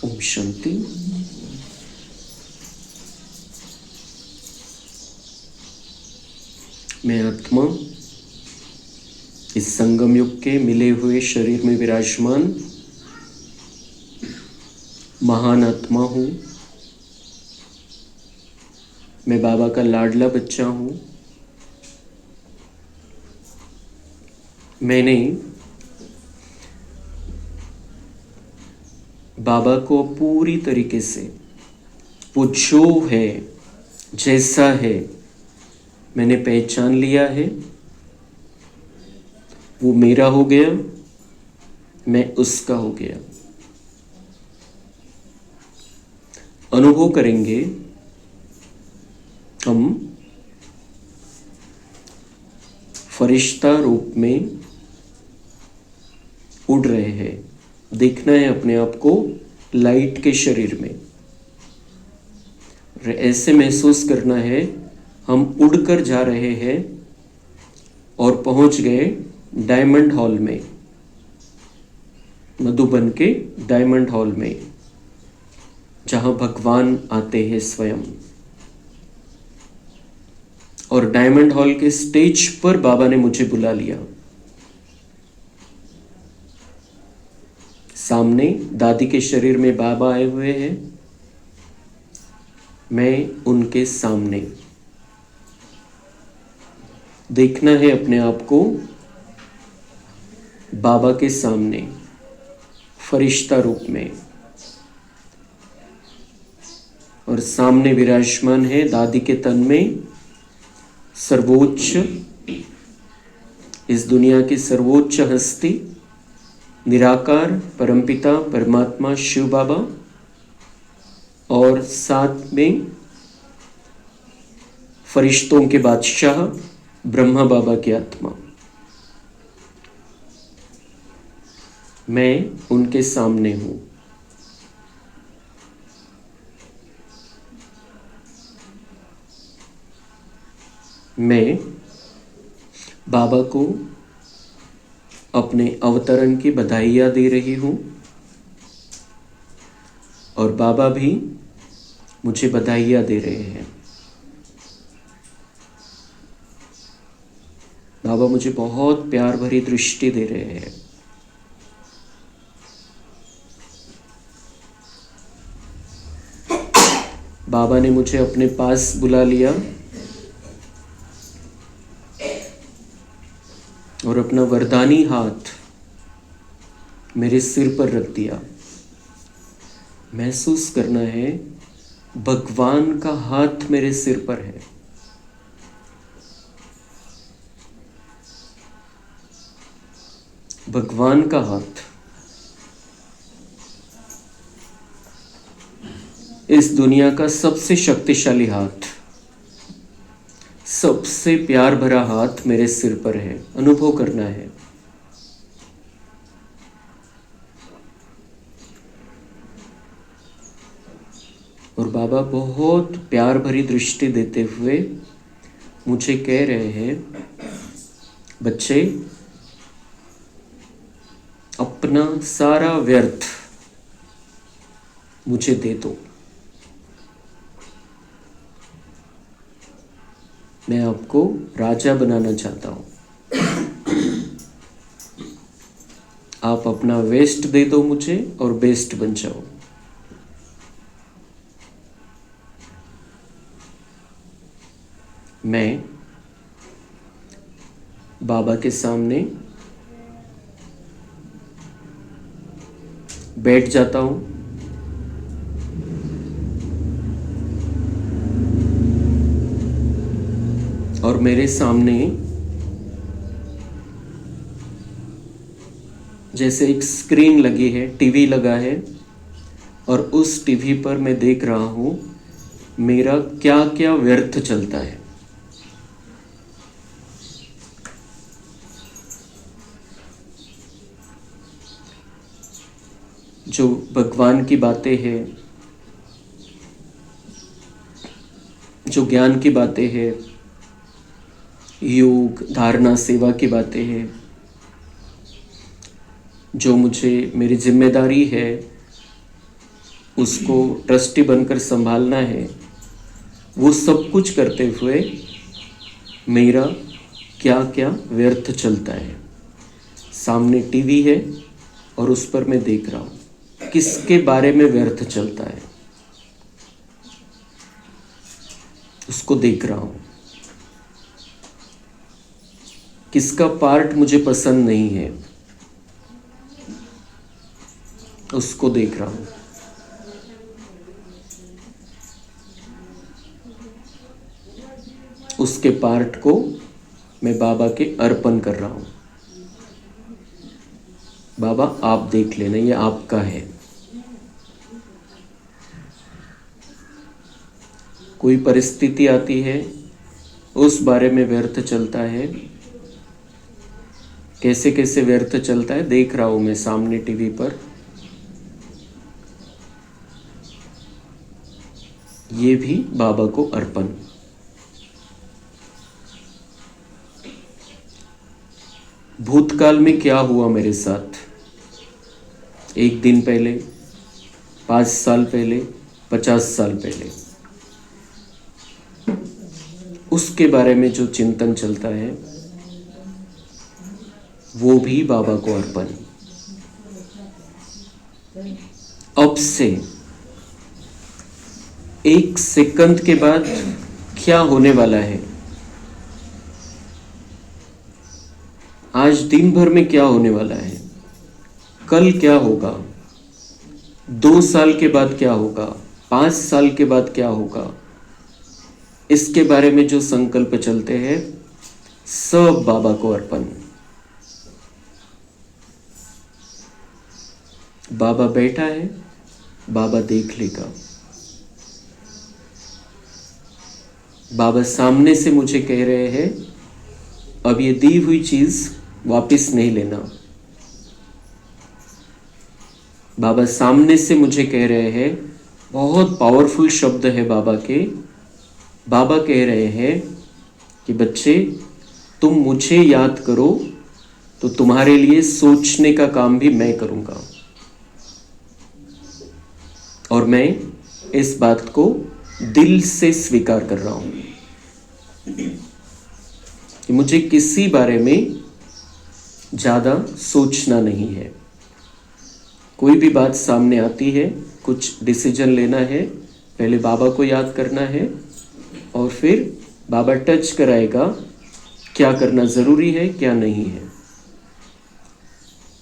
ओम शांति। मैं आत्मा इस संगम युग के मिले हुए शरीर में विराजमान महान आत्मा हूँ। मैं बाबा का लाडला बच्चा हूँ। मैंने बाबा को पूरी तरीके से वो जो है, जैसा है, मैंने पहचान लिया है। वो मेरा हो गया, मैं उसका हो गया। अनुभव करेंगे हम फरिश्ता रूप में उड़ रहे हैं। देखना है अपने आप को लाइट के शरीर में। ऐसे महसूस करना है हम उड़कर जा रहे हैं और पहुंच गए डायमंड हॉल में, मधुबन के डायमंड हॉल में, जहां भगवान आते हैं स्वयं। और डायमंड हॉल के स्टेज पर बाबा ने मुझे बुला लिया। सामने दादी के शरीर में बाबा आए हुए हैं, मैं उनके सामने। देखना है अपने आप को बाबा के सामने फरिश्ता रूप में। और सामने विराजमान है दादी के तन में सर्वोच्च, इस दुनिया की सर्वोच्च हस्ती, निराकार परमपिता परमात्मा शिव बाबा। और साथ में फरिश्तों के बादशाह ब्रह्मा बाबा की आत्मा। मैं उनके सामने हूं। मैं बाबा को अपने अवतरण की बधाइयाँ दे रही हूँ और बाबा भी मुझे बधाइयाँ दे रहे हैं। बाबा मुझे बहुत प्यार भरी दृष्टि दे रहे हैं। बाबा ने मुझे अपने पास बुला लिया और अपना वरदानी हाथ मेरे सिर पर रख दिया। महसूस करना है भगवान का हाथ मेरे सिर पर है। भगवान का हाथ इस दुनिया का सबसे शक्तिशाली हाथ, सबसे प्यार भरा हाथ मेरे सिर पर है। अनुभव करना है। और बाबा बहुत प्यार भरी दृष्टि देते हुए मुझे कह रहे हैं, बच्चे अपना सारा व्यर्थ मुझे दे दो। मैं आपको राजा बनाना चाहता हूं। आप अपना वेस्ट दे दो मुझे और बेस्ट बन जाओ। मैं बाबा के सामने बैठ जाता हूं और मेरे सामने जैसे एक स्क्रीन लगी है, टीवी लगा है, और उस टीवी पर मैं देख रहा हूं मेरा क्या क्या व्यर्थ चलता है। जो भगवान की बातें हैं, जो ज्ञान की बातें हैं, योग धारणा सेवा की बातें हैं, जो मुझे मेरी जिम्मेदारी है उसको ट्रस्टी बनकर संभालना है, वो सब कुछ करते हुए मेरा क्या क्या व्यर्थ चलता है। सामने टीवी है और उस पर मैं देख रहा हूँ, किसके बारे में व्यर्थ चलता है उसको देख रहा हूँ। किसका पार्ट मुझे पसंद नहीं है उसको देख रहा हूँ। उसके पार्ट को मैं बाबा के अर्पण कर रहा हूँ। बाबा आप देख लेना, ये आपका है। कोई परिस्थिति आती है, उस बारे में व्यर्थ चलता है, कैसे कैसे व्यर्थ चलता है देख रहा हूं मैं सामने टीवी पर। ये भी बाबा को अर्पण। भूतकाल में क्या हुआ मेरे साथ, 1 दिन पहले, 5 साल पहले, 50 साल पहले, उसके बारे में जो चिंतन चलता है वो भी बाबा को अर्पण। अब से 1 सेकंड के बाद क्या होने वाला है, आज दिन भर में क्या होने वाला है, कल क्या होगा, 2 साल के बाद क्या होगा, 5 साल के बाद क्या होगा, इसके बारे में जो संकल्प चलते हैं सब बाबा को अर्पण। बाबा बैठा है, बाबा देख लेगा। बाबा सामने से मुझे कह रहे हैं अब ये दी हुई चीज वापस नहीं लेना। बाबा सामने से मुझे कह रहे हैं, बहुत पावरफुल शब्द है बाबा के। बाबा कह रहे हैं कि बच्चे तुम मुझे याद करो तो तुम्हारे लिए सोचने का काम भी मैं करूंगा। और मैं इस बात को दिल से स्वीकार कर रहा हूं कि मुझे किसी बारे में ज्यादा सोचना नहीं है। कोई भी बात सामने आती है, कुछ डिसीजन लेना है, पहले बाबा को याद करना है और फिर बाबा टच कराएगा क्या करना जरूरी है क्या नहीं है।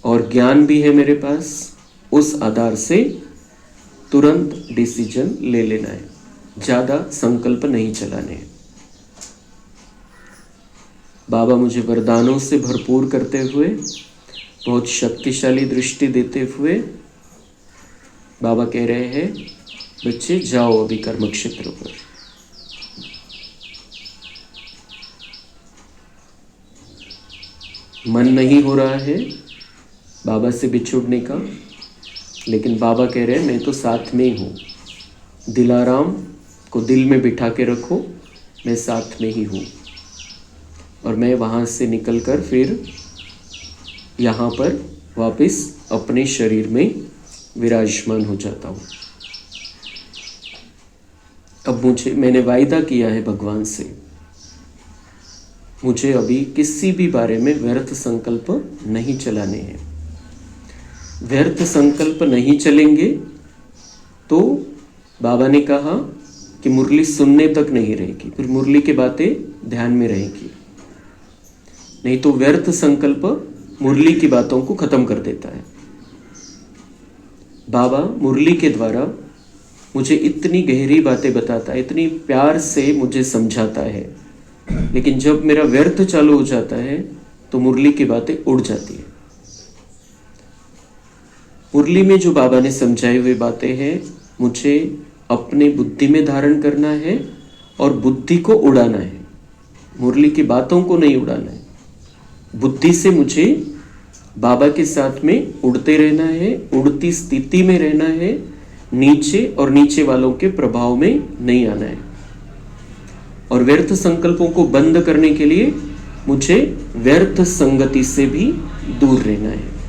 और ज्ञान भी है मेरे पास, उस आधार से तुरंत डिसीजन ले लेना है, ज्यादा संकल्प नहीं चलाने हैं। बाबा मुझे वरदानों से भरपूर करते हुए, बहुत शक्तिशाली दृष्टि देते हुए बाबा कह रहे हैं बच्चे जाओ अभी कर्म क्षेत्र पर। मन नहीं हो रहा है बाबा से बिछुड़ने का, लेकिन बाबा कह रहे हैं मैं तो साथ में ही हूँ। दिलाराम को दिल में बिठा के रखो, मैं साथ में ही हूँ। और मैं वहाँ से निकलकर फिर यहाँ पर वापस अपने शरीर में विराजमान हो जाता हूँ। अब मैंने वायदा किया है भगवान से, मुझे अभी किसी भी बारे में व्यर्थ संकल्प नहीं चलाने हैं। व्यर्थ संकल्प नहीं चलेंगे तो बाबा ने कहा कि मुरली सुनने तक नहीं रहेगी, फिर मुरली की बातें ध्यान में रहेगी। नहीं तो व्यर्थ संकल्प मुरली की बातों को खत्म कर देता है। बाबा मुरली के द्वारा मुझे इतनी गहरी बातें बताता है, इतनी प्यार से मुझे समझाता है, लेकिन जब मेरा व्यर्थ चालू हो जाता है तो मुरली की बातें उड़ जाती है। मुरली में जो बाबा ने समझाई हुई बातें हैं मुझे अपने बुद्धि में धारण करना है और बुद्धि को उड़ाना है, मुरली की बातों को नहीं उड़ाना है। बुद्धि से मुझे बाबा के साथ में उड़ते रहना है, उड़ती स्थिति में रहना है, नीचे और नीचे वालों के प्रभाव में नहीं आना है। और व्यर्थ संकल्पों को बंद करने के लिए मुझे व्यर्थ संगति से भी दूर रहना है।